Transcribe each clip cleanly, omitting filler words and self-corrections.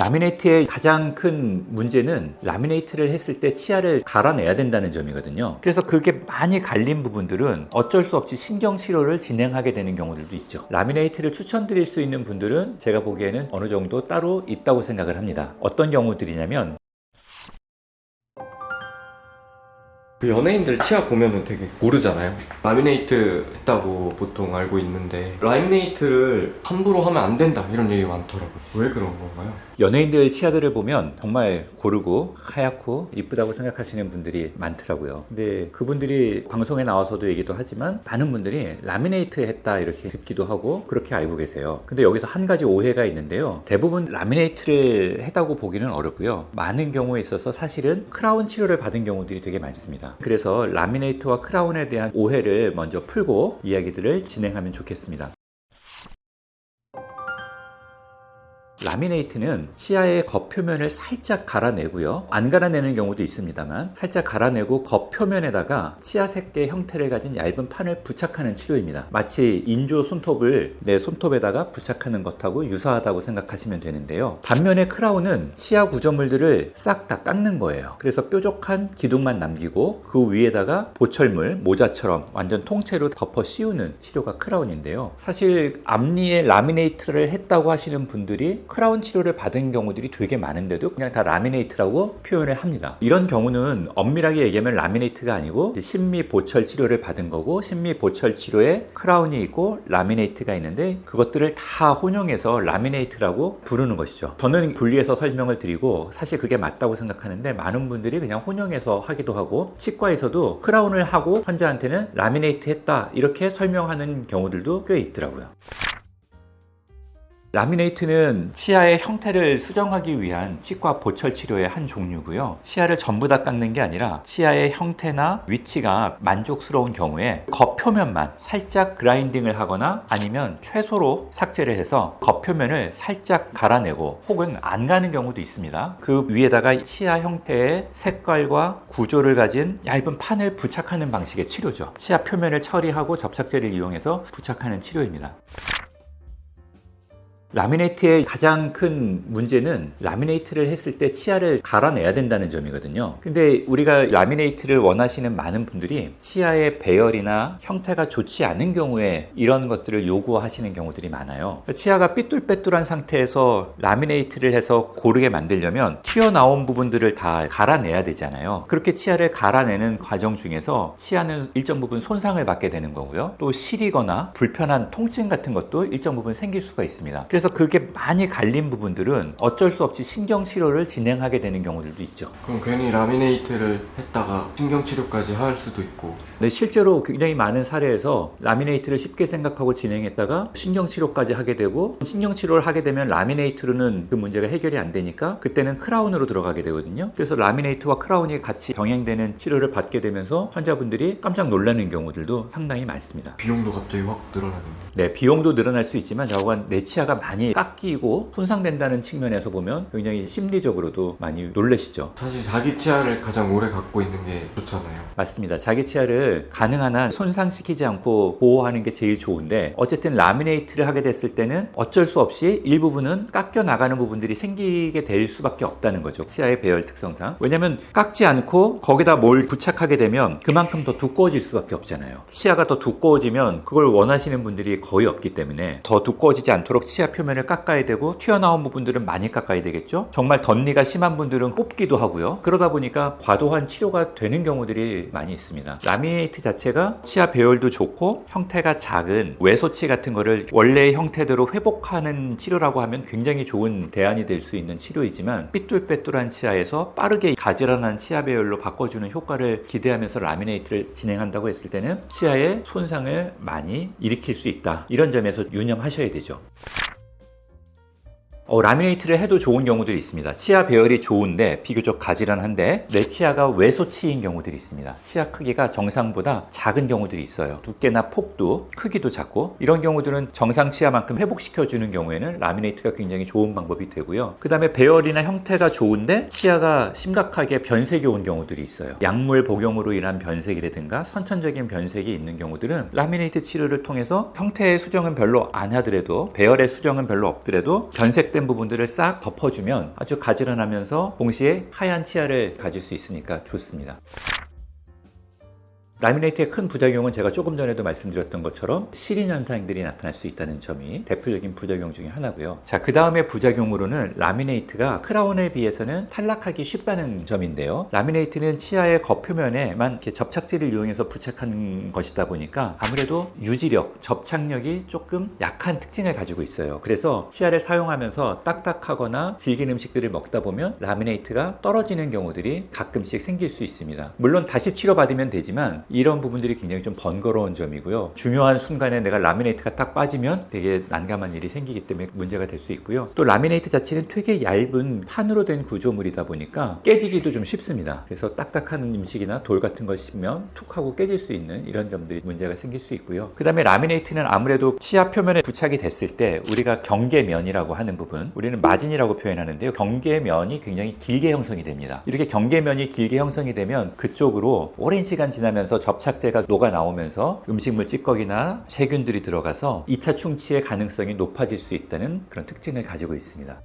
라미네이트의 가장 큰 문제는 라미네이트를 했을 때 치아를 갈아내야 된다는 점이거든요. 그래서 그게 많이 갈린 부분들은 어쩔 수 없이 신경치료를 진행하게 되는 경우들도 있죠. 라미네이트를 추천드릴 수 있는 분들은 제가 보기에는 어느 정도 따로 있다고 생각을 합니다. 어떤 경우들이냐면 그 연예인들 치아 보면은 되게 고르잖아요. 라미네이트 했다고 보통 알고 있는데 라미네이트를 함부로 하면 안 된다 이런 얘기가 많더라고요. 왜 그런 건가요? 연예인들 치아들을 보면 정말 고르고 하얗고 이쁘다고 생각하시는 분들이 많더라고요. 근데 그분들이 방송에 나와서도 얘기도 하지만 많은 분들이 라미네이트 했다 이렇게 듣기도 하고 그렇게 알고 계세요. 근데 여기서 한 가지 오해가 있는데요. 대부분 라미네이트를 했다고 보기는 어렵고요. 많은 경우에 있어서 사실은 크라운 치료를 받은 경우들이 되게 많습니다. 그래서 라미네이트와 크라운에 대한 오해를 먼저 풀고 이야기들을 진행하면 좋겠습니다. 라미네이트는 치아의 겉표면을 살짝 갈아내고요. 안 갈아내는 경우도 있습니다만 살짝 갈아내고 겉표면에다가 치아 색대 형태를 가진 얇은 판을 부착하는 치료입니다. 마치 인조 손톱을 내 손톱에다가 부착하는 것하고 유사하다고 생각하시면 되는데요. 반면에 크라운은 치아 구조물들을 싹 다 깎는 거예요. 그래서 뾰족한 기둥만 남기고 그 위에다가 보철물, 모자처럼 완전 통째로 덮어 씌우는 치료가 크라운인데요. 사실 앞니에 라미네이트를 했다고 하시는 분들이 크라운 치료를 받은 경우들이 되게 많은데도 그냥 다 라미네이트라고 표현을 합니다. 이런 경우는 엄밀하게 얘기하면 라미네이트가 아니고 심미 보철 치료를 받은 거고, 심미 보철 치료에 크라운이 있고 라미네이트가 있는데 그것들을 다 혼용해서 라미네이트라고 부르는 것이죠. 저는 분리해서 설명을 드리고 사실 그게 맞다고 생각하는데 많은 분들이 그냥 혼용해서 하기도 하고 치과에서도 크라운을 하고 환자한테는 라미네이트 했다 이렇게 설명하는 경우들도 꽤 있더라고요. 라미네이트는 치아의 형태를 수정하기 위한 치과 보철 치료의 한 종류고요. 치아를 전부 다 깎는 게 아니라 치아의 형태나 위치가 만족스러운 경우에 겉표면만 살짝 그라인딩을 하거나 아니면 최소로 삭제를 해서 겉표면을 살짝 갈아내고 혹은 안 가는 경우도 있습니다. 그 위에다가 치아 형태의 색깔과 구조를 가진 얇은 판을 부착하는 방식의 치료죠. 치아 표면을 처리하고 접착제를 이용해서 부착하는 치료입니다. 라미네이트의 가장 큰 문제는 라미네이트를 했을 때 치아를 갈아내야 된다는 점이거든요. 근데 우리가 라미네이트를 원하시는 많은 분들이 치아의 배열이나 형태가 좋지 않은 경우에 이런 것들을 요구하시는 경우들이 많아요. 치아가 삐뚤빼뚤한 상태에서 라미네이트를 해서 고르게 만들려면 튀어나온 부분들을 다 갈아내야 되잖아요. 그렇게 치아를 갈아내는 과정 중에서 치아는 일정 부분 손상을 받게 되는 거고요. 또 시리거나 불편한 통증 같은 것도 일정 부분 생길 수가 있습니다. 그래서 그게 많이 갈린 부분들은 어쩔 수 없이 신경치료를 진행하게 되는 경우들도 있죠. 그럼 괜히 라미네이트를 했다가 신경치료까지 할 수도 있고. 네, 실제로 굉장히 많은 사례에서 라미네이트를 쉽게 생각하고 진행했다가 신경치료까지 하게 되고, 신경치료를 하게 되면 라미네이트로는 그 문제가 해결이 안 되니까 그때는 크라운으로 들어가게 되거든요. 그래서 라미네이트와 크라운이 같이 병행되는 치료를 받게 되면서 환자분들이 깜짝 놀라는 경우들도 상당히 많습니다. 비용도 갑자기 확 늘어나는데. 네, 비용도 늘어날 수 있지만 자고간 내 치아가 많이 깎이고 손상된다는 측면에서 보면 굉장히 심리적으로도 많이 놀라시죠. 사실 자기 치아를 가장 오래 갖고 있는 게 좋잖아요. 맞습니다. 자기 치아를 가능한 한 손상시키지 않고 보호하는 게 제일 좋은데, 어쨌든 라미네이트를 하게 됐을 때는 어쩔 수 없이 일부분은 깎여 나가는 부분들이 생기게 될 수밖에 없다는 거죠. 치아의 배열 특성상. 왜냐면 깎지 않고 거기다 뭘 부착하게 되면 그만큼 더 두꺼워질 수밖에 없잖아요. 치아가 더 두꺼워지면 그걸 원하시는 분들이 거의 없기 때문에 더 두꺼워지지 않도록 치아 표면을 깎아야 되고, 튀어나온 부분들은 많이 깎아야 되겠죠. 정말 덧니가 심한 분들은 뽑기도 하고요. 그러다 보니까 과도한 치료가 되는 경우들이 많이 있습니다. 라미네이트 자체가 치아 배열도 좋고 형태가 작은 외소치 같은 거를 원래의 형태대로 회복하는 치료라고 하면 굉장히 좋은 대안이 될 수 있는 치료이지만, 삐뚤빼뚤한 치아에서 빠르게 가지런한 치아 배열로 바꿔주는 효과를 기대하면서 라미네이트를 진행한다고 했을 때는 치아에 손상을 많이 일으킬 수 있다. 이런 점에서 유념하셔야 되죠. 라미네이트를 해도 좋은 경우들이 있습니다. 치아 배열이 좋은데 비교적 가지런한데 내 치아가 외소치인 경우들이 있습니다. 치아 크기가 정상보다 작은 경우들이 있어요. 두께나 폭도 크기도 작고, 이런 경우들은 정상 치아만큼 회복시켜주는 경우에는 라미네이트가 굉장히 좋은 방법이 되고요. 그 다음에 배열이나 형태가 좋은데 치아가 심각하게 변색이 온 경우들이 있어요. 약물 복용으로 인한 변색이라든가 선천적인 변색이 있는 경우들은 라미네이트 치료를 통해서 형태의 수정은 별로 안 하더라도, 배열의 수정은 별로 없더라도 변색 때문에 노화된 부분들을 싹 덮어주면 아주 가지런하면서 동시에 하얀 치아를 가질 수 있으니까 좋습니다. 라미네이트의 큰 부작용은 제가 조금 전에도 말씀드렸던 것처럼 시린 현상들이 나타날 수 있다는 점이 대표적인 부작용 중에 하나고요. 자, 그 다음에 부작용으로는 라미네이트가 크라운에 비해서는 탈락하기 쉽다는 점인데요. 라미네이트는 치아의 겉표면에만 이렇게 접착제를 이용해서 부착한 것이다 보니까 아무래도 유지력, 접착력이 조금 약한 특징을 가지고 있어요. 그래서 치아를 사용하면서 딱딱하거나 질긴 음식들을 먹다 보면 라미네이트가 떨어지는 경우들이 가끔씩 생길 수 있습니다. 물론 다시 치료받으면 되지만 이런 부분들이 굉장히 좀 번거로운 점이고요. 중요한 순간에 내가 라미네이트가 딱 빠지면 되게 난감한 일이 생기기 때문에 문제가 될 수 있고요. 또 라미네이트 자체는 되게 얇은 판으로 된 구조물이다 보니까 깨지기도 좀 쉽습니다. 그래서 딱딱한 음식이나 돌 같은 걸 씹으면 툭 하고 깨질 수 있는 이런 점들이 문제가 생길 수 있고요. 그 다음에 라미네이트는 아무래도 치아 표면에 부착이 됐을 때 우리가 경계면이라고 하는 부분, 우리는 마진이라고 표현하는데요. 경계면이 굉장히 길게 형성이 됩니다. 이렇게 경계면이 길게 형성이 되면 그쪽으로 오랜 시간 지나면서 접착제가 녹아 나오면서 음식물 찌꺼기나 세균들이 들어가서 2차 충치의 가능성이 높아질 수 있다는 그런 특징을 가지고 있습니다.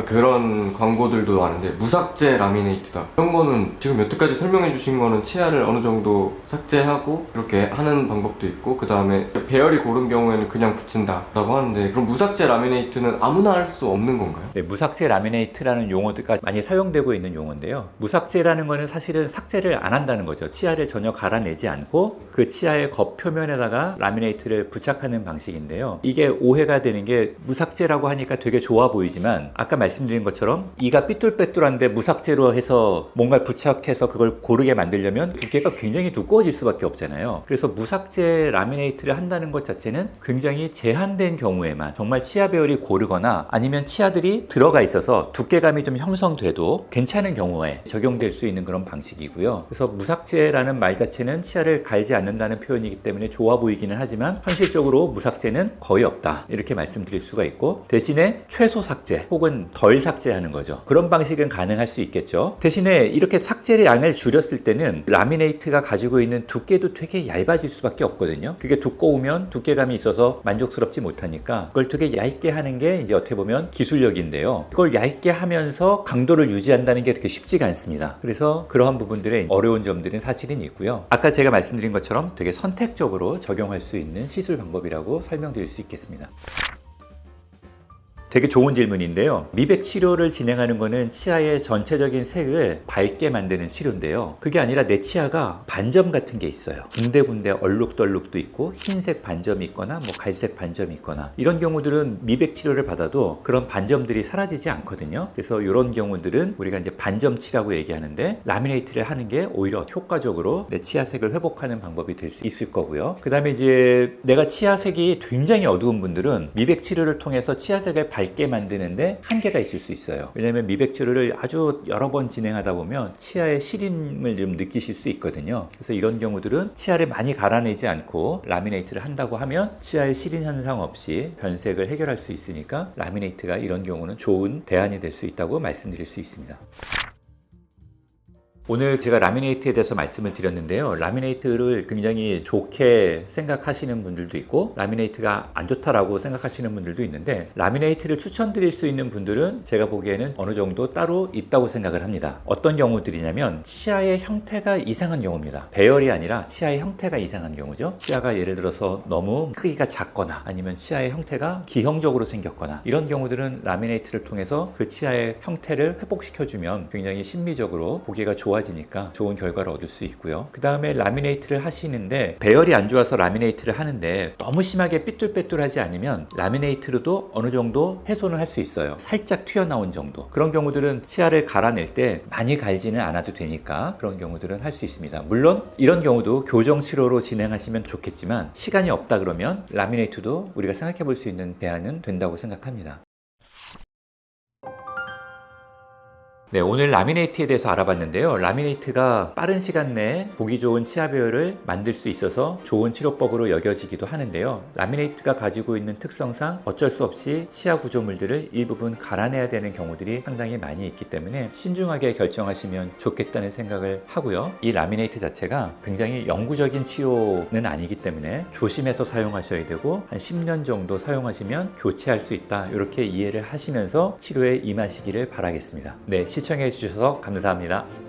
그런 광고들도 많은데 무삭제 라미네이트다 이런 거는 지금 여태까지 설명해 주신 거는 치아를 어느 정도 삭제하고 그렇게 하는 방법도 있고 그 다음에 배열이 고른 경우에는 그냥 붙인다 라고 하는데 그럼 무삭제 라미네이트는 아무나 할 수 없는 건가요? 네, 무삭제 라미네이트라는 용어가 많이 사용되고 있는 용어인데요. 무삭제라는 거는 사실은 삭제를 안 한다는 거죠. 치아를 전혀 갈아내지 않고 그 치아의 겉표면에다가 라미네이트를 부착하는 방식인데요. 이게 오해가 되는 게 무삭제라고 하니까 되게 좋아 보이지만 아까 말씀드린 것처럼 이가 삐뚤빼뚤한데 무삭제로 해서 뭔가 부착해서 그걸 고르게 만들려면 두께가 굉장히 두꺼워질 수밖에 없잖아요. 그래서 무삭제 라미네이트를 한다는 것 자체는 굉장히 제한된 경우에만 정말 치아 배열이 고르거나 아니면 치아들이 들어가 있어서 두께감이 좀 형성돼도 괜찮은 경우에 적용될 수 있는 그런 방식이고요. 그래서 무삭제라는 말 자체는 치아를 갈지 않는다는 표현이기 때문에 좋아 보이기는 하지만 현실적으로 무삭제는 거의 없다 이렇게 말씀드릴 수가 있고 대신에 최소 삭제 혹은 덜 삭제하는 거죠. 그런 방식은 가능할 수 있겠죠. 대신에 이렇게 삭제의 양을 줄였을 때는 라미네이트가 가지고 있는 두께도 되게 얇아질 수밖에 없거든요. 그게 두꺼우면 두께감이 있어서 만족스럽지 못하니까 그걸 되게 얇게 하는 게 이제 어떻게 보면 기술력인데요. 그걸 얇게 하면서 강도를 유지한다는 게 그렇게 쉽지가 않습니다. 그래서 그러한 부분들의 어려운 점들은 사실은 있고요. 아까 제가 말씀드린 것처럼 되게 선택적으로 적용할 수 있는 시술 방법이라고 설명드릴 수 있겠습니다. 되게 좋은 질문인데요. 미백 치료를 진행하는 거는 치아의 전체적인 색을 밝게 만드는 치료인데요. 그게 아니라 내 치아가 반점 같은 게 있어요. 군데군데 얼룩덜룩도 있고 흰색 반점이 있거나 뭐 갈색 반점이 있거나 이런 경우들은 미백 치료를 받아도 그런 반점들이 사라지지 않거든요. 그래서 이런 경우들은 우리가 이제 반점치라고 얘기하는데 라미네이트를 하는 게 오히려 효과적으로 내 치아색을 회복하는 방법이 될 수 있을 거고요. 그 다음에 이제 내가 치아색이 굉장히 어두운 분들은 미백 치료를 통해서 치아색을 밝게 만드는데 한계가 있을 수 있어요. 왜냐하면 미백 치료를 아주 여러 번 진행하다 보면 치아의 시림을 좀 느끼실 수 있거든요. 그래서 이런 경우들은 치아를 많이 갈아내지 않고 라미네이트를 한다고 하면 치아의 시린 현상 없이 변색을 해결할 수 있으니까 라미네이트가 이런 경우는 좋은 대안이 될 수 있다고 말씀드릴 수 있습니다. 오늘 제가 라미네이트에 대해서 말씀을 드렸는데요. 라미네이트를 굉장히 좋게 생각하시는 분들도 있고 라미네이트가 안 좋다라고 생각하시는 분들도 있는데 라미네이트를 추천드릴 수 있는 분들은 제가 보기에는 어느 정도 따로 있다고 생각을 합니다. 어떤 경우들이냐면 치아의 형태가 이상한 경우입니다. 배열이 아니라 치아의 형태가 이상한 경우죠. 치아가 예를 들어서 너무 크기가 작거나 아니면 치아의 형태가 기형적으로 생겼거나 이런 경우들은 라미네이트를 통해서 그 치아의 형태를 회복시켜주면 굉장히 심미적으로 보기가 좋아지니까 좋은 결과를 얻을 수 있고요. 그 다음에 라미네이트를 하시는데 배열이 안 좋아서 라미네이트를 하는데 너무 심하게 삐뚤빼뚤하지 않으면 라미네이트로도 어느 정도 훼손을 할 수 있어요. 살짝 튀어나온 정도. 그런 경우들은 치아를 갈아낼 때 많이 갈지는 않아도 되니까 그런 경우들은 할 수 있습니다. 물론 이런 경우도 교정 치료로 진행하시면 좋겠지만 시간이 없다 그러면 라미네이트도 우리가 생각해 볼 수 있는 대안은 된다고 생각합니다. 네, 오늘 라미네이트에 대해서 알아봤는데요. 라미네이트가 빠른 시간 내에 보기 좋은 치아 배열을 만들 수 있어서 좋은 치료법으로 여겨지기도 하는데요. 라미네이트가 가지고 있는 특성상 어쩔 수 없이 치아 구조물들을 일부분 갈아내야 되는 경우들이 상당히 많이 있기 때문에 신중하게 결정하시면 좋겠다는 생각을 하고요. 이 라미네이트 자체가 굉장히 영구적인 치료는 아니기 때문에 조심해서 사용하셔야 되고 한 10년 정도 사용하시면 교체할 수 있다. 이렇게 이해를 하시면서 치료에 임하시기를 바라겠습니다. 네, 시청해 주셔서 감사합니다.